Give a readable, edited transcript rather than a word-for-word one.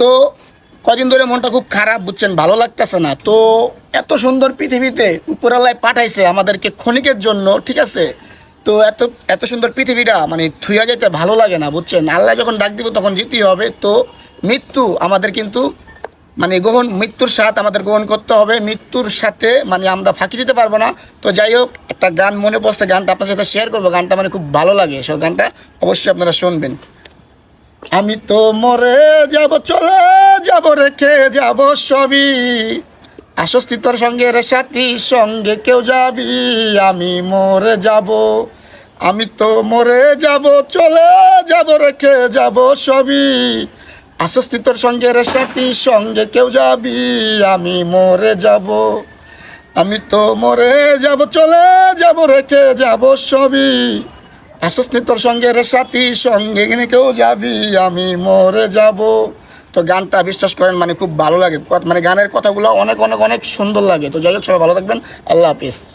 তো কদিন ধরে মনটা খুব খারাপ, বুঝছেন, ভালো লাগতেছে না। তো এত সুন্দর পৃথিবীতে উপরালায় পাঠাইছে আমাদেরকে ক্ষণিকের জন্য, ঠিক আছে। তো এত এত সুন্দর পৃথিবীটা মানে থুইয়া যেতে ভালো লাগে না, বুঝছেন। আল্লাহ যখন ডাক দিব তখন যেতেই হবে। তো মৃত্যু আমাদের কিন্তু মানে মৃত্যুর স্বাদ আমাদের গ্রহণ করতে হবে। মৃত্যুর সাথে মানে আমরা ফাঁকি দিতে পারবো না। তো যাই হোক, একটা গান মনে পড়ছে, গানটা আপনার সাথে শেয়ার করবো। গানটা মানে খুব ভালো লাগে, সব গানটা অবশ্যই আপনারা শুনবেন। আমি তো মরে যাব, চলে যাব, রেখে যাব সবই, আসস্তি তোর সঙ্গে রে সাথী, সঙ্গে কেউ যাবি, আমি মরে যাব। আমি তো মরে যাব, চলে যাব, রেখে যাব সবই, আসস্তি তোর সঙ্গে রে সাথী, সঙ্গে কেউ যাবি, আমি মরে যাব। আমি তো মরে যাব, চলে যাব, রেখে যাব সবই, আসস্তি তোর সঙ্গে রে সাথী, সঙ্গে কেউ যাবি, আমি মরে যাব। তো গানটা বিশ্বাস করেন মানে খুব ভালো লাগে, মানে গানের কথাগুলো অনেক অনেক অনেক সুন্দর লাগে। তো যাই হোক, সবাই ভালো থাকবেন। আল্লাহ হাফিজ।